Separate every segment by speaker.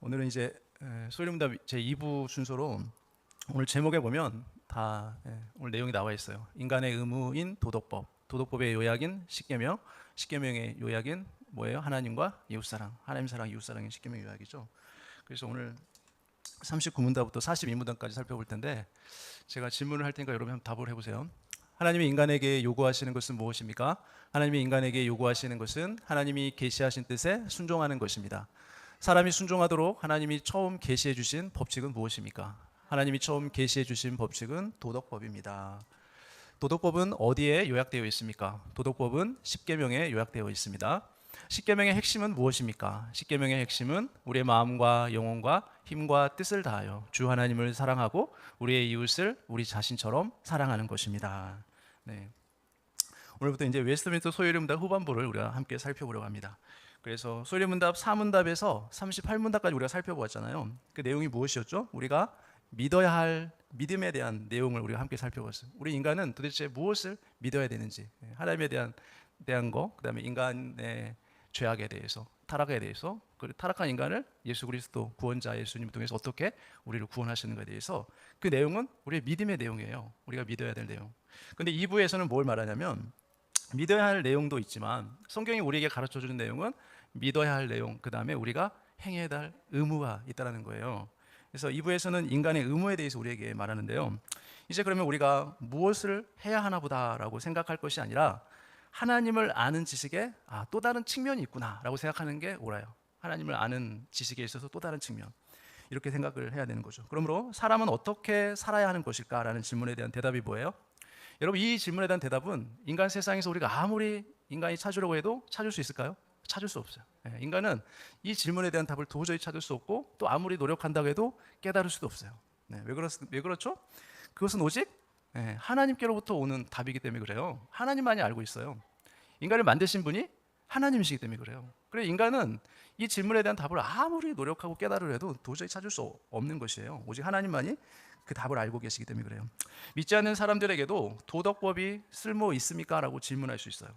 Speaker 1: 오늘은 이제 소리문답 제 2부 순서로 오늘 제목에 보면 다 오늘 내용이 나와 있어요. 인간의 의무인 도덕법, 도덕법의 요약인 십계명, 십계명의 요약인 뭐예요? 하나님과 이웃사랑, 하나님 사랑, 이웃사랑의 십계명 요약이죠. 그래서 오늘 39문답부터 42문답까지 살펴볼 텐데 제가 질문을 할 테니까 여러분 한번 답을 해보세요. 하나님이 인간에게 요구하시는 것은 무엇입니까? 하나님이 인간에게 요구하시는 것은 하나님이 계시하신 뜻에 순종하는 것입니다. 사람이 순종하도록 하나님이 처음 계시해 주신 법칙은 무엇입니까? 하나님이 처음 계시해 주신 법칙은 도덕법입니다. 도덕법은 어디에 요약되어 있습니까? 도덕법은 십계명에 요약되어 있습니다. 십계명의 핵심은 무엇입니까? 십계명의 핵심은 우리의 마음과 영혼과 힘과 뜻을 다하여 주 하나님을 사랑하고 우리의 이웃을 우리 자신처럼 사랑하는 것입니다. 네. 오늘부터 이제 웨스트민스터 소요리문답 후반부를 우리가 함께 살펴보려고 합니다. 그래서 소요리문답 4문답에서 38문답까지 우리가 살펴보았잖아요. 그 내용이 무엇이었죠? 우리가 믿어야 할 믿음에 대한 내용을 우리가 함께 살펴봤어요. 우리 인간은 도대체 무엇을 믿어야 되는지, 하나님에 대한 거, 그다음에 인간의 죄악에 대해서, 타락에 대해서, 그 타락한 인간을 예수 그리스도 구원자 예수님 통해서 어떻게 우리를 구원하시는 것에 대해서 그 내용은 우리의 믿음의 내용이에요. 우리가 믿어야 될 내용. 근데 2부에서는 뭘 말하냐면 믿어야 할 내용도 있지만 성경이 우리에게 가르쳐주는 내용은 믿어야 할 내용, 그 다음에 우리가 행해야 할 의무가 있다는 거예요. 그래서 2부에서는 인간의 의무에 대해서 우리에게 말하는데요. 이제 그러면 우리가 무엇을 해야 하나 보다라고 생각할 것이 아니라 하나님을 아는 지식에 또 다른 측면이 있구나 라고 생각하는 게 옳아요. 하나님을 아는 지식에 있어서 또 다른 측면, 이렇게 생각을 해야 되는 거죠. 그러므로 사람은 어떻게 살아야 하는 것일까라는 질문에 대한 대답이 뭐예요? 여러분, 이 질문에 대한 대답은 인간 세상에서 우리가 아무리 인간이 찾으려고 해도 찾을 수 있을까요? 찾을 수 없어요. 인간은 이 질문에 대한 답을 도저히 찾을 수 없고 또 아무리 노력한다고 해도 깨달을 수도 없어요. 왜 그렇죠? 그것은 오직 하나님께로부터 오는 답이기 때문에 그래요. 하나님만이 알고 있어요. 인간을 만드신 분이 하나님이시기 때문에 그래요. 그래서 인간은 이 질문에 대한 답을 아무리 노력하고 깨달으려 해도 도저히 찾을 수 없는 것이에요. 오직 하나님만이 그 답을 알고 계시기 때문에 그래요. 믿지 않는 사람들에게도 도덕법이 쓸모 있습니까? 라고 질문할 수 있어요.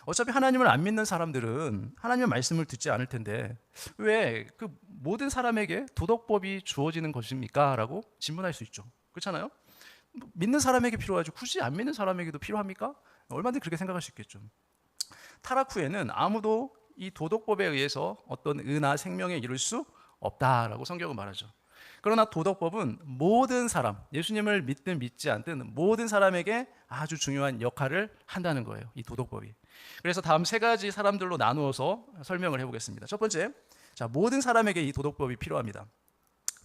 Speaker 1: 어차피 하나님을 안 믿는 사람들은 하나님의 말씀을 듣지 않을 텐데 왜 그 모든 사람에게 도덕법이 주어지는 것입니까? 라고 질문할 수 있죠. 그렇잖아요? 믿는 사람에게 필요하죠. 굳이 안 믿는 사람에게도 필요합니까? 얼마든지 그렇게 생각할 수 있겠죠. 타락 후에는 아무도 이 도덕법에 의해서 어떤 의나 생명에 이룰 수 없다라고 성경은 말하죠. 그러나 도덕법은 모든 사람, 예수님을 믿든 믿지 않든 모든 사람에게 아주 중요한 역할을 한다는 거예요. 이 도덕법이. 그래서 다음 세 가지 사람들로 나누어서 설명을 해보겠습니다. 첫 번째, 모든 사람에게 이 도덕법이 필요합니다.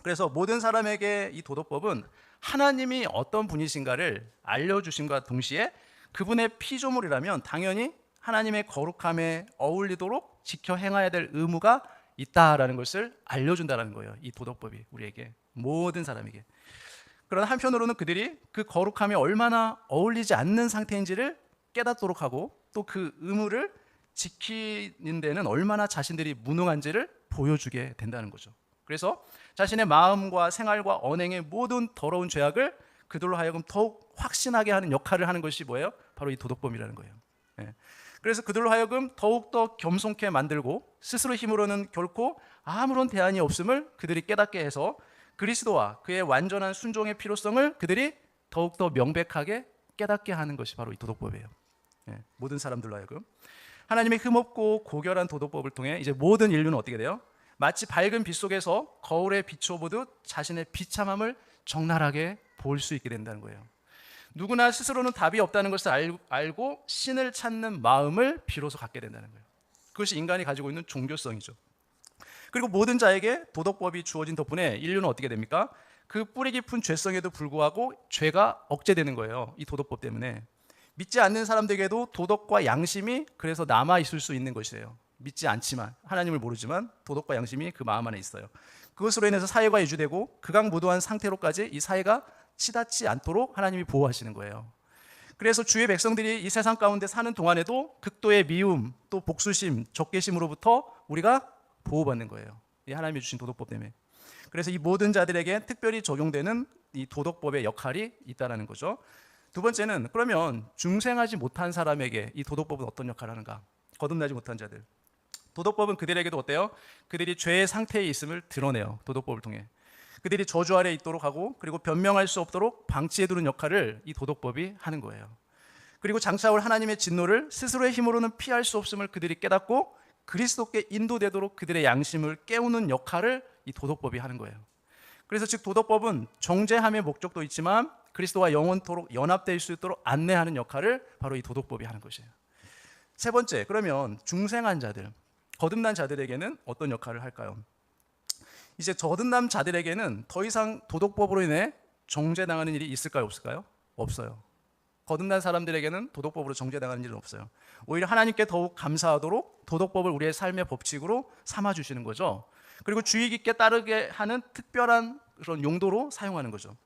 Speaker 1: 그래서 모든 사람에게 이 도덕법은 하나님이 어떤 분이신가를 알려주심과 동시에 그분의 피조물이라면 당연히 하나님의 거룩함에 어울리도록 지켜 행해야 될 의무가 있다라는 것을 알려준다는 거예요. 이 도덕법이 우리에게, 모든 사람에게. 그러나 한편으로는 그들이 그 거룩함에 얼마나 어울리지 않는 상태인지를 깨닫도록 하고 또 그 의무를 지키는 데는 얼마나 자신들이 무능한지를 보여주게 된다는 거죠. 그래서 자신의 마음과 생활과 언행의 모든 더러운 죄악을 그들로 하여금 더욱 확신하게 하는 역할을 하는 것이 뭐예요? 바로 이 도덕법이라는 거예요. 그래서 그들로 하여금 더욱더 겸손케 만들고 스스로 힘으로는 결코 아무런 대안이 없음을 그들이 깨닫게 해서 그리스도와 그의 완전한 순종의 필요성을 그들이 더욱더 명백하게 깨닫게 하는 것이 바로 이 도덕법이에요. 모든 사람들로 하여금 하나님의 흠없고 고결한 도덕법을 통해 이제 모든 인류는 어떻게 돼요? 마치 밝은 빛 속에서 거울에 비춰보듯 자신의 비참함을 적나라하게 볼 수 있게 된다는 거예요. 누구나 스스로는 답이 없다는 것을 알고 신을 찾는 마음을 비로소 갖게 된다는 거예요. 그것이 인간이 가지고 있는 종교성이죠. 그리고 모든 자에게 도덕법이 주어진 덕분에 인류는 어떻게 됩니까? 그 뿌리 깊은 죄성에도 불구하고 죄가 억제되는 거예요. 이 도덕법 때문에. 믿지 않는 사람들에게도 도덕과 양심이 그래서 남아있을 수 있는 것이에요. 믿지 않지만, 하나님을 모르지만 도덕과 양심이 그 마음 안에 있어요. 그것으로 인해서 사회가 유지되고 극악무도한 상태로까지 이 사회가 치닫지 않도록 하나님이 보호하시는 거예요. 그래서 주의 백성들이 이 세상 가운데 사는 동안에도 극도의 미움, 또 복수심, 적개심으로부터 우리가 보호받는 거예요. 이 하나님이 주신 도덕법 때문에. 그래서 이 모든 자들에게 특별히 적용되는 이 도덕법의 역할이 있다는 거죠. 두 번째는 그러면 중생하지 못한 사람에게 이 도덕법은 어떤 역할을 하는가? 거듭나지 못한 자들. 도덕법은 그들에게도 어때요? 그들이 죄의 상태에 있음을 드러내요. 도덕법을 통해. 그들이 저주 아래 있도록 하고 그리고 변명할 수 없도록 방치해두는 역할을 이 도덕법이 하는 거예요. 그리고 장차 올 하나님의 진노를 스스로의 힘으로는 피할 수 없음을 그들이 깨닫고 그리스도께 인도되도록 그들의 양심을 깨우는 역할을 이 도덕법이 하는 거예요. 그래서 즉 도덕법은 정죄함의 목적도 있지만 그리스도와 영원토록 연합될 수 있도록 안내하는 역할을 바로 이 도덕법이 하는 것이에요. 세 번째, 그러면 중생한 자들, 거듭난 자들에게는 어떤 역할을 할까요? 이제 거듭난 자들에게는 더 이상 도덕법으로 인해 정죄당하는 일이 있을까요? 없을까요? 없어요. 거듭난 사람들에게는 도덕법으로 정죄당하는 일은 없어요. 오히려 하나님께 더욱 감사하도록 도덕법을 우리의 삶의 법칙으로 삼아주시는 거죠. 그리고 주의 깊게 따르게 하는 특별한 그런 용도로 사용하는 거죠.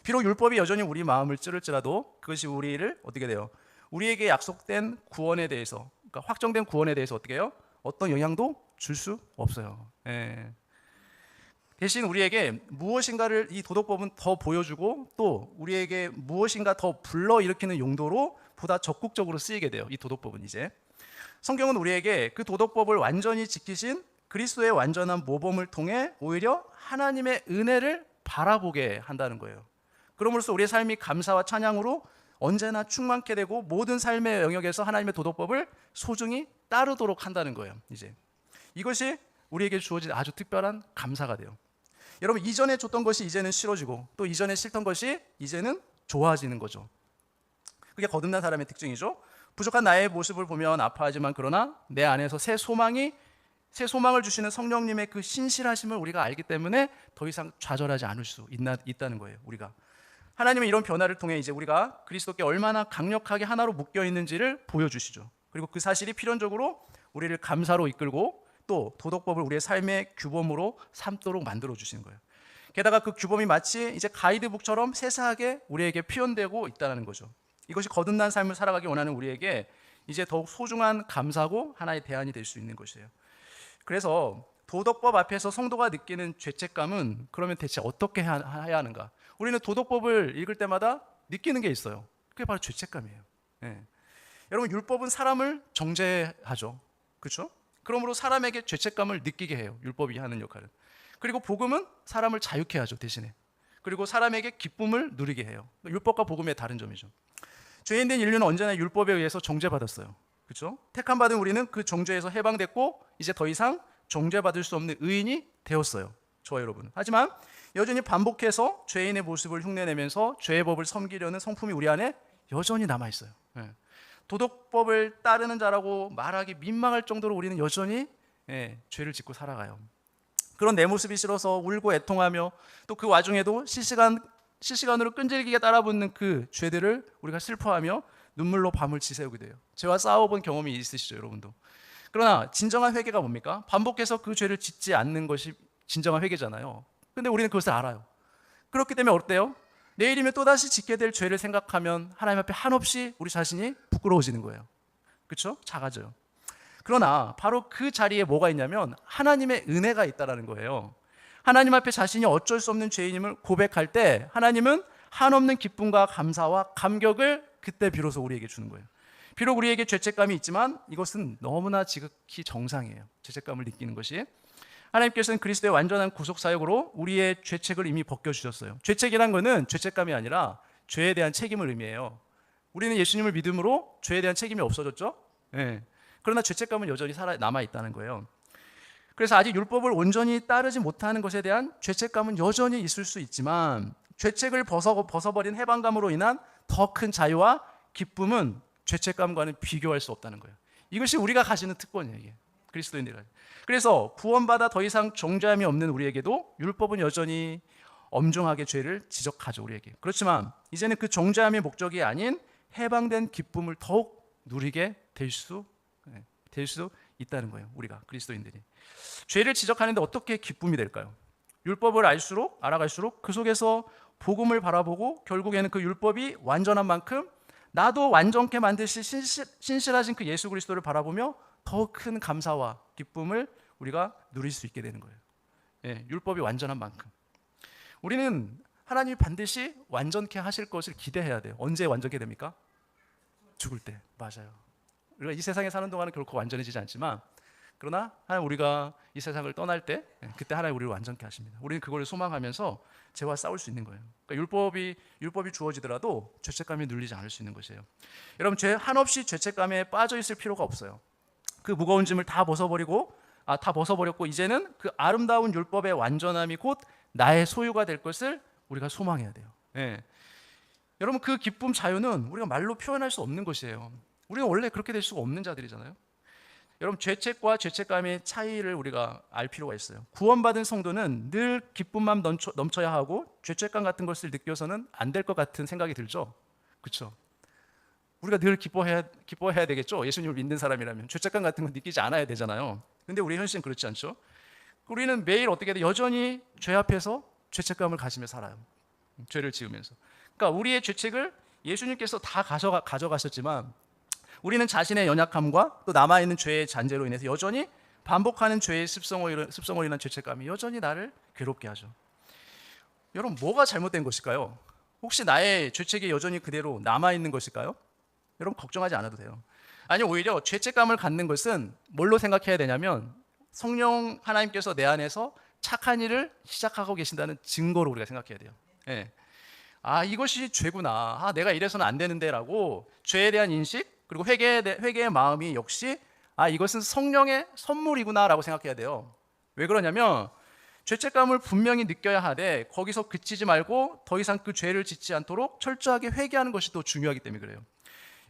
Speaker 1: 비록 율법이 여전히 우리 마음을 찌를지라도 그것이 우리를 어떻게 돼요? 우리에게 약속된 구원에 대해서, 그러니까 확정된 구원에 대해서 어떻게 해요? 어떤 영향도 줄 수 없어요. 대신 우리에게 무엇인가를 이 도덕법은 더 보여주고 또 우리에게 무엇인가 더 불러일으키는 용도로 보다 적극적으로 쓰이게 돼요. 이 도덕법은 이제 성경은 우리에게 그 도덕법을 완전히 지키신 그리스도의 완전한 모범을 통해 오히려 하나님의 은혜를 바라보게 한다는 거예요. 그러므로써 우리의 삶이 감사와 찬양으로 언제나 충만케 되고 모든 삶의 영역에서 하나님의 도덕법을 소중히 따르도록 한다는 거예요. 이제 이것이 우리에게 주어진 아주 특별한 감사가 돼요. 여러분, 이전에 줬던 것이 이제는 싫어지고 또 이전에 싫던 것이 이제는 좋아지는 거죠. 그게 거듭난 사람의 특징이죠. 부족한 나의 모습을 보면 아파하지만 그러나 내 안에서 새 소망을 주시는 성령님의 그 신실하심을 우리가 알기 때문에 더 이상 좌절하지 않을 수 있다는 거예요. 우리가 하나님의 이런 변화를 통해 이제 우리가 그리스도께 얼마나 강력하게 하나로 묶여 있는지를 보여주시죠. 그리고 그 사실이 필연적으로 우리를 감사로 이끌고 또 도덕법을 우리의 삶의 규범으로 삼도록 만들어 주시는 거예요. 게다가 그 규범이 마치 이제 가이드북처럼 세세하게 우리에게 표현되고 있다는 거죠. 이것이 거듭난 삶을 살아가기 원하는 우리에게 이제 더욱 소중한 감사고 하나의 대안이 될 수 있는 것이에요. 그래서 도덕법 앞에서 성도가 느끼는 죄책감은 그러면 대체 어떻게 해야 하는가? 우리는 도덕법을 읽을 때마다 느끼는 게 있어요. 그게 바로 죄책감이에요. 여러분, 율법은 사람을 정죄하죠. 그렇죠? 그러므로 사람에게 죄책감을 느끼게 해요. 율법이 하는 역할은. 그리고 복음은 사람을 자유케 하죠. 대신에. 그리고 사람에게 기쁨을 누리게 해요. 율법과 복음의 다른 점이죠. 죄인된 인류는 언제나 율법에 의해서 정죄받았어요. 그렇죠? 택함 받은 우리는 그 정죄에서 해방됐고 이제 더 이상 정죄받을 수 없는 의인이 되었어요. 저와 여러분. 하지만 여전히 반복해서 죄인의 모습을 흉내내면서 죄의 법을 섬기려는 성품이 우리 안에 여전히 남아 있어요. 도덕법을 따르는 자라고 말하기 민망할 정도로 우리는 여전히 죄를 짓고 살아가요. 그런 내 모습이 싫어서 울고 애통하며 또 그 와중에도 실시간으로 끈질기게 따라붙는 그 죄들을 우리가 슬퍼하며 눈물로 밤을 지새우게 돼요. 죄와 싸워본 경험이 있으시죠, 여러분도? 그러나 진정한 회개가 뭡니까? 반복해서 그 죄를 짓지 않는 것이 진정한 회개잖아요. 근데 우리는 그것을 알아요. 그렇기 때문에 어때요? 내일이면 또다시 짓게 될 죄를 생각하면 하나님 앞에 한없이 우리 자신이 부끄러워지는 거예요. 그렇죠? 작아져요. 그러나 바로 그 자리에 뭐가 있냐면 하나님의 은혜가 있다라는 거예요. 하나님 앞에 자신이 어쩔 수 없는 죄인임을 고백할 때 하나님은 한없는 기쁨과 감사와 감격을 그때 비로소 우리에게 주는 거예요. 비록 우리에게 죄책감이 있지만 이것은 너무나 지극히 정상이에요. 죄책감을 느끼는 것이. 하나님께서는 그리스도의 완전한 구속 사역으로 우리의 죄책을 이미 벗겨주셨어요. 죄책이란 것은 죄책감이 아니라 죄에 대한 책임을 의미해요. 우리는 예수님을 믿음으로 죄에 대한 책임이 없어졌죠. 그러나 죄책감은 여전히 남아있다는 거예요. 그래서 아직 율법을 온전히 따르지 못하는 것에 대한 죄책감은 여전히 있을 수 있지만 죄책을 벗어버린 해방감으로 인한 더 큰 자유와 기쁨은 죄책감과는 비교할 수 없다는 거예요. 이것이 우리가 가지는 특권이에요. 이게. 그리스도인들이. 그래서 구원받아 더 이상 정죄함이 없는 우리에게도 율법은 여전히 엄중하게 죄를 지적하죠. 우리에게. 그렇지만 이제는 그 정죄함의 목적이 아닌 해방된 기쁨을 더욱 누리게 될 수 있다는 거예요. 우리가 그리스도인들이. 죄를 지적하는데 어떻게 기쁨이 될까요? 율법을 알아갈수록 그 속에서 복음을 바라보고 결국에는 그 율법이 완전한 만큼 나도 완전케 만드실 신실하신 그 예수 그리스도를 바라보며 더 큰 감사와 기쁨을 우리가 누릴 수 있게 되는 거예요. 율법이 완전한 만큼. 우리는 하나님이 반드시 완전케 하실 것을 기대해야 돼요. 언제 완전케 됩니까? 죽을 때. 맞아요. 우리가 이 세상에 사는 동안은 결코 완전해지지 않지만 그러나 하나님 우리가 이 세상을 떠날 때 그때 하나님 우리를 완전케 하십니다. 우리는 그걸 소망하면서 죄와 싸울 수 있는 거예요. 그러니까 율법이 주어지더라도 죄책감이 눌리지 않을 수 있는 것이에요. 여러분 한없이 죄책감에 빠져 있을 필요가 없어요. 그 무거운 짐을 다 벗어버렸고 이제는 그 아름다운 율법의 완전함이 곧 나의 소유가 될 것을 우리가 소망해야 돼요. 예. 여러분 그 기쁨 자유는 우리가 말로 표현할 수 없는 것이에요. 우리가 원래 그렇게 될 수가 없는 자들이잖아요. 여러분 죄책과 죄책감의 차이를 우리가 알 필요가 있어요. 구원받은 성도는 늘 기쁨만 넘쳐야 하고 죄책감 같은 것을 느껴서는 안 될 것 같은 생각이 들죠. 그렇죠? 우리가 늘 기뻐해야 되겠죠. 예수님을 믿는 사람이라면 죄책감 같은 거 느끼지 않아야 되잖아요. 근데 우리 현실은 그렇지 않죠. 우리는 매일 어떻게 돼? 여전히 죄 앞에서 죄책감을 가지며 살아요. 죄를 지으면서. 그러니까 우리의 죄책을 예수님께서 다 가져가셨지만 우리는 자신의 연약함과 또 남아있는 죄의 잔재로 인해서 여전히 반복하는 죄의 습성으로 인한 죄책감이 여전히 나를 괴롭게 하죠. 여러분 뭐가 잘못된 것일까요? 혹시 나의 죄책이 여전히 그대로 남아있는 것일까요? 여러분 걱정하지 않아도 돼요. 아니 오히려 죄책감을 갖는 것은 뭘로 생각해야 되냐면 성령 하나님께서 내 안에서 착한 일을 시작하고 계신다는 증거로 우리가 생각해야 돼요. 예. 아 이것이 죄구나. 아 내가 이래서는 안 되는데라고 죄에 대한 인식 그리고 회개의 마음이 역시 아 이것은 성령의 선물이구나라고 생각해야 돼요. 왜 그러냐면 죄책감을 분명히 느껴야 하되 거기서 그치지 말고 더 이상 그 죄를 짓지 않도록 철저하게 회개하는 것이 더 중요하기 때문에 그래요.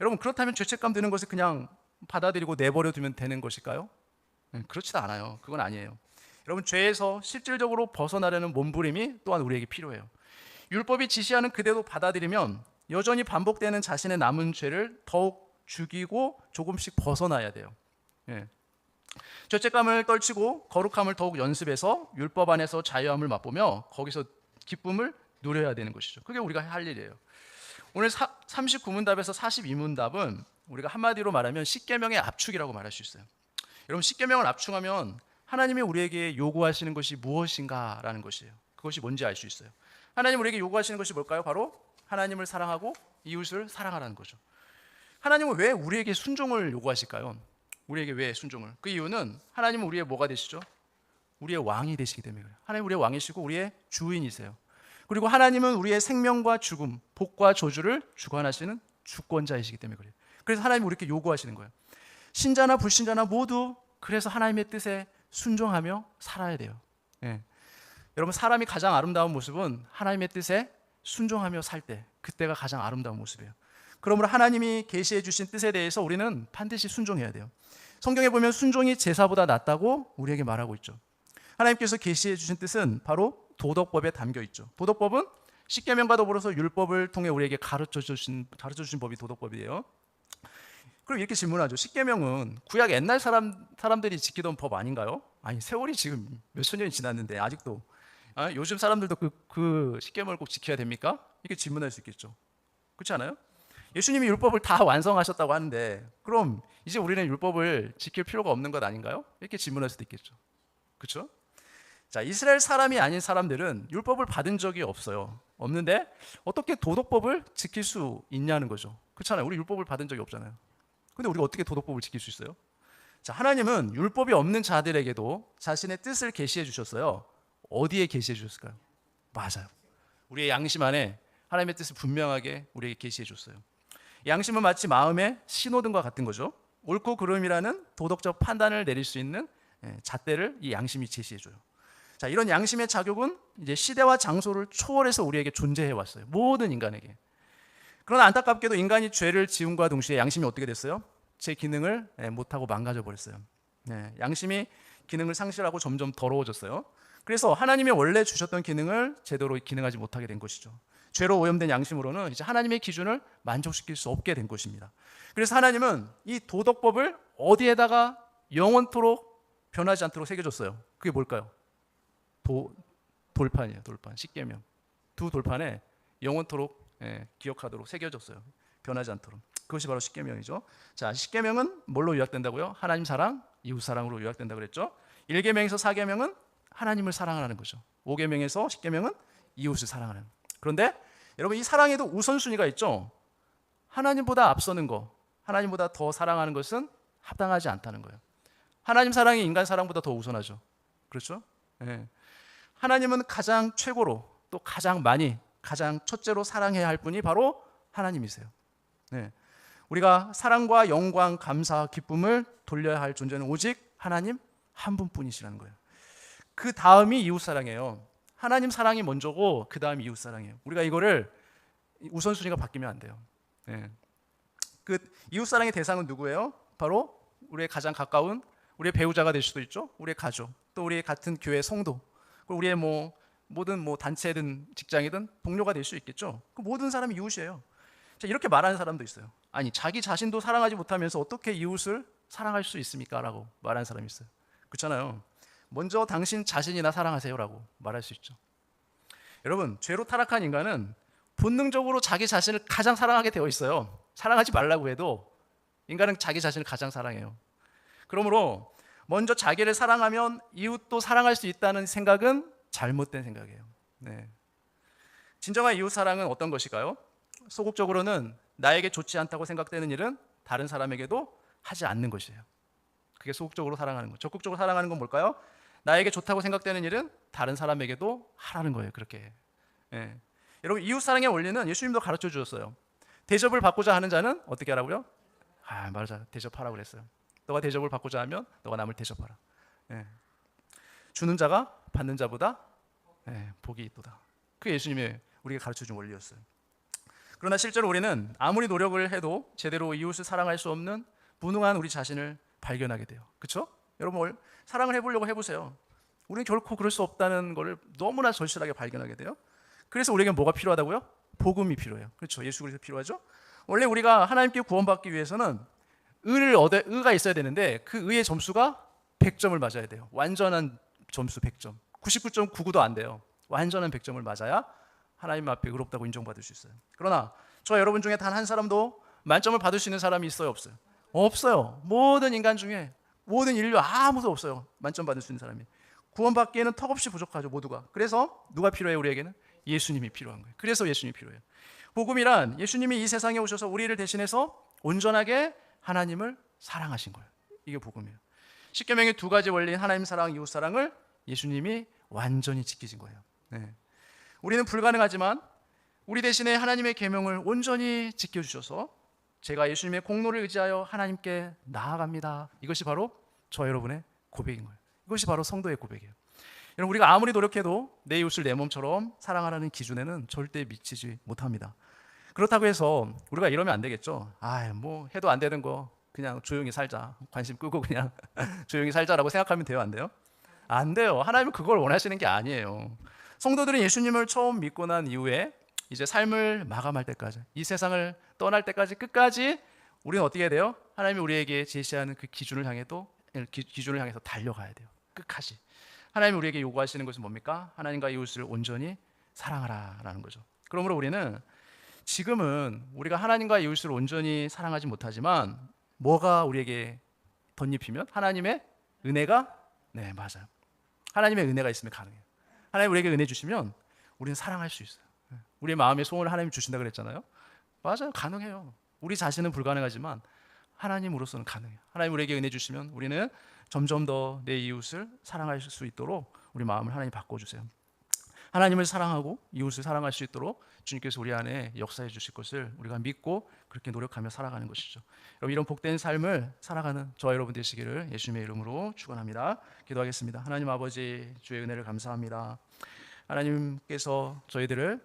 Speaker 1: 여러분 그렇다면 죄책감 드는 것을 그냥 받아들이고 내버려 두면 되는 것일까요? 그렇지도 않아요. 그건 아니에요. 여러분 죄에서 실질적으로 벗어나려는 몸부림이 또한 우리에게 필요해요. 율법이 지시하는 그대로 받아들이면 여전히 반복되는 자신의 남은 죄를 더욱 죽이고 조금씩 벗어나야 돼요. 예. 죄책감을 떨치고 거룩함을 더욱 연습해서 율법 안에서 자유함을 맛보며 거기서 기쁨을 누려야 되는 것이죠. 그게 우리가 할 일이에요. 오늘 39문답에서 42문답은 우리가 한마디로 말하면 십계명의 압축이라고 말할 수 있어요. 여러분 십계명을 압축하면 하나님이 우리에게 요구하시는 것이 무엇인가라는 것이에요. 그것이 뭔지 알 수 있어요. 하나님 우리에게 요구하시는 것이 뭘까요? 바로 하나님을 사랑하고 이웃을 사랑하라는 거죠. 하나님은 왜 우리에게 순종을 요구하실까요? 우리에게 왜 순종을? 그 이유는 하나님은 우리의 뭐가 되시죠? 우리의 왕이 되시기 때문에 그래요. 하나님 우리의 왕이시고 우리의 주인이세요. 그리고 하나님은 우리의 생명과 죽음, 복과 저주를 주관하시는 주권자이시기 때문에 그래요. 그래서 하나님이 우리에게 요구하시는 거예요. 신자나 불신자나 모두 그래서 하나님의 뜻에 순종하며 살아야 돼요. 예. 여러분 사람이 가장 아름다운 모습은 하나님의 뜻에 순종하며 살 때 그때가 가장 아름다운 모습이에요. 그러므로 하나님이 계시해 주신 뜻에 대해서 우리는 반드시 순종해야 돼요. 성경에 보면 순종이 제사보다 낫다고 우리에게 말하고 있죠. 하나님께서 계시해 주신 뜻은 바로 도덕법에 담겨 있죠. 도덕법은 십계명과 더불어서 율법을 통해 우리에게 가르쳐 주신 법이 도덕법이에요. 그럼 이렇게 질문하죠. 십계명은 구약 옛날 사람들이 지키던 법 아닌가요? 아니 세월이 지금 몇천 년이 지났는데 아직도 요즘 사람들도 그 십계명을 꼭 지켜야 됩니까? 이렇게 질문할 수 있겠죠. 그렇지 않아요? 예수님이 율법을 다 완성하셨다고 하는데 그럼 이제 우리는 율법을 지킬 필요가 없는 것 아닌가요? 이렇게 질문할 수도 있겠죠. 그렇죠? 자, 이스라엘 사람이 아닌 사람들은 율법을 받은 적이 없는데 어떻게 도덕법을 지킬 수 있냐는 거죠. 그렇잖아요. 우리 율법을 받은 적이 없잖아요. 근데 우리가 어떻게 도덕법을 지킬 수 있어요? 자, 하나님은 율법이 없는 자들에게도 자신의 뜻을 계시해 주셨어요. 어디에 계시해 주셨을까요? 맞아요. 우리의 양심 안에 하나님의 뜻을 분명하게 우리에게 계시해 줬어요. 양심은 마치 마음의 신호등과 같은 거죠. 옳고 그름이라는 도덕적 판단을 내릴 수 있는 잣대를 이 양심이 제시해줘요. 자, 이런 양심의 자격은 이제 시대와 장소를 초월해서 우리에게 존재해 왔어요. 모든 인간에게. 그러나 안타깝게도 인간이 죄를 지음과 동시에 양심이 어떻게 됐어요? 제 기능을 못하고 망가져 버렸어요. 양심이 기능을 상실하고 점점 더러워졌어요. 그래서 하나님이 원래 주셨던 기능을 제대로 기능하지 못하게 된 것이죠. 죄로 오염된 양심으로는 이제 하나님의 기준을 만족시킬 수 없게 된 것입니다. 그래서 하나님은 이 도덕법을 어디에다가 영원토록 변하지 않도록 새겨줬어요. 그게 뭘까요? 돌판이에요. 돌판. 십계명. 두 돌판에 영원토록 기억하도록 새겨졌어요. 변하지 않도록. 그것이 바로 십계명이죠. 자, 십계명은 뭘로 요약된다고요? 하나님 사랑, 이웃 사랑으로 요약된다고 그랬죠. 1계명에서 4계명은 하나님을 사랑하라는 거죠. 5계명에서 10계명은 이웃을 사랑하는. 그런데 여러분 이 사랑에도 우선순위가 있죠. 하나님보다 앞서는 거, 하나님보다 더 사랑하는 것은 합당하지 않다는 거예요. 하나님 사랑이 인간 사랑보다 더 우선하죠. 그렇죠? 예. 하나님은 가장 최고로 또 가장 많이 가장 첫째로 사랑해야 할 분이 바로 하나님이세요. 네. 우리가 사랑과 영광, 감사, 기쁨을 돌려야 할 존재는 오직 하나님 한 분뿐이시라는 거예요. 그 다음이 이웃 사랑이에요. 하나님 사랑이 먼저고 그 다음이 이웃 사랑이에요. 우리가 이거를 우선순위가 바뀌면 안 돼요. 네. 그 이웃 사랑의 대상은 누구예요? 바로 우리의 가장 가까운 우리의 배우자가 될 수도 있죠. 우리의 가족, 또 우리의 같은 교회 성도, 우리의 모든 단체든 직장이든 동료가 될 수 있겠죠. 그 모든 사람이 이웃이에요. 자, 이렇게 말하는 사람도 있어요. 아니, 자기 자신도 사랑하지 못하면서 어떻게 이웃을 사랑할 수 있습니까? 라고 말하는 사람이 있어요. 그렇잖아요. 먼저 당신 자신이나 사랑하세요라고 말할 수 있죠. 여러분, 죄로 타락한 인간은 본능적으로 자기 자신을 가장 사랑하게 되어 있어요. 사랑하지 말라고 해도 인간은 자기 자신을 가장 사랑해요. 그러므로 먼저 자기를 사랑하면 이웃도 사랑할 수 있다는 생각은 잘못된 생각이에요. 네. 진정한 이웃 사랑은 어떤 것일까요? 소극적으로는 나에게 좋지 않다고 생각되는 일은 다른 사람에게도 하지 않는 것이에요. 그게 소극적으로 사랑하는 거. 적극적으로 사랑하는 건 뭘까요? 나에게 좋다고 생각되는 일은 다른 사람에게도 하라는 거예요. 그렇게. 예. 여러분, 이웃 사랑의 원리는 예수님도 가르쳐 주셨어요. 대접을 받고자 하는 자는 어떻게 하라고요? 맞아, 대접하라고 그랬어요. 너가 대접을 받고자 하면 너가 남을 대접하라. 예. 주는 자가 받는 자보다 복이 있도다. 그게 예수님의 우리가 가르쳐준 원리였어요. 그러나 실제로 우리는 아무리 노력을 해도 제대로 이웃을 사랑할 수 없는 무능한 우리 자신을 발견하게 돼요. 그렇죠? 여러분, 사랑을 해보려고 해보세요. 우리는 결코 그럴 수 없다는 것을 너무나 절실하게 발견하게 돼요. 그래서 우리에게 뭐가 필요하다고요? 복음이 필요해요. 그렇죠? 예수 그리스도 필요하죠? 원래 우리가 하나님께 구원받기 위해서는 의가 있어야 되는데 그 의의 점수가 100점을 맞아야 돼요. 완전한 점수 100점. 99.99도 안 돼요. 완전한 100점을 맞아야 하나님 앞에 의롭다고 인정받을 수 있어요. 그러나 저 여러분 중에 단 한 사람도 만점을 받을 수 있는 사람이 있어요, 없어요? 없어요. 모든 인간 중에 모든 인류 아무도 없어요. 만점 받을 수 있는 사람이. 구원받기에는 턱없이 부족하죠, 모두가. 그래서 누가 필요해요, 우리에게는? 예수님이 필요한 거예요. 그래서 예수님이 필요해요. 복음이란 예수님이 이 세상에 오셔서 우리를 대신해서 온전하게 하나님을 사랑하신 거예요. 이게 복음이에요. 십계명의 두 가지 원리인 하나님 사랑, 이웃 사랑을 예수님이 완전히 지키신 거예요. 네. 우리는 불가능하지만 우리 대신에 하나님의 계명을 온전히 지켜주셔서 제가 예수님의 공로를 의지하여 하나님께 나아갑니다. 이것이 바로 저 여러분의 고백인 거예요. 이것이 바로 성도의 고백이에요. 여러분, 우리가 아무리 노력해도 내 이웃을 내 몸처럼 사랑하라는 기준에는 절대 미치지 못합니다. 그렇다고 해서 우리가 이러면 안 되겠죠. 해도 안 되는 거 그냥 조용히 살자. 관심 끄고 그냥 조용히 살자라고 생각하면 돼요, 안 돼요? 안 돼요. 하나님은 그걸 원하시는 게 아니에요. 성도들은 예수님을 처음 믿고 난 이후에 이제 삶을 마감할 때까지, 이 세상을 떠날 때까지 끝까지 우리는 어떻게 해야 돼요? 하나님이 우리에게 제시하는 그 기준을 향해서 달려가야 돼요. 끝까지. 하나님이 우리에게 요구하시는 것은 뭡니까? 하나님과 이웃을 온전히 사랑하라라는 거죠. 그러므로 우리는 지금은 우리가 하나님과 이웃을 온전히 사랑하지 못하지만 뭐가 우리에게 덧입히면 하나님의 은혜가 맞아요. 하나님의 은혜가 있으면 가능해요. 하나님 우리에게 은혜 주시면 우리는 사랑할 수 있어요. 우리의 마음의 소원을 하나님이 주신다 그랬잖아요. 맞아요. 가능해요. 우리 자신은 불가능하지만 하나님으로서는 가능해요. 하나님 우리에게 은혜 주시면 우리는 점점 더 내 이웃을 사랑할 수 있도록 우리 마음을 하나님 바꿔주세요. 하나님을 사랑하고 이웃을 사랑할 수 있도록 주님께서 우리 안에 역사해 주실 것을 우리가 믿고 그렇게 노력하며 살아가는 것이죠. 여러분, 이런 복된 삶을 살아가는 저와 여러분 되시기를 예수님의 이름으로 축원합니다. 기도하겠습니다. 하나님 아버지, 주의 은혜를 감사합니다. 하나님께서 저희들을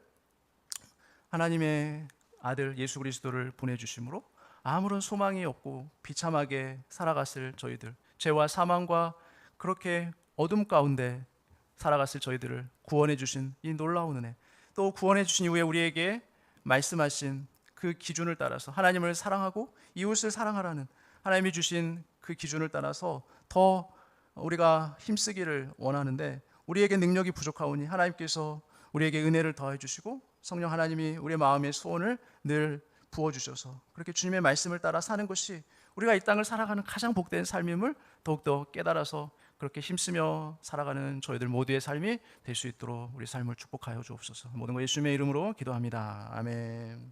Speaker 1: 하나님의 아들 예수 그리스도를 보내주심으로 아무런 소망이 없고 비참하게 살아갔을 저희들, 죄와 사망과 그렇게 어둠 가운데 살아갔을 저희들을 구원해 주신 이 놀라운 은혜, 또 구원해 주신 이후에 우리에게 말씀하신 그 기준을 따라서 하나님을 사랑하고 이웃을 사랑하라는 하나님이 주신 그 기준을 따라서 더 우리가 힘쓰기를 원하는데 우리에게 능력이 부족하오니 하나님께서 우리에게 은혜를 더해 주시고 성령 하나님이 우리의 마음의 소원을 늘 부어주셔서 그렇게 주님의 말씀을 따라 사는 것이 우리가 이 땅을 살아가는 가장 복된 삶임을 더욱더 깨달아서 그렇게 힘쓰며 살아가는 저희들 모두의 삶이 될 수 있도록 우리 삶을 축복하여 주옵소서. 모든 것 예수님의 이름으로 기도합니다. 아멘.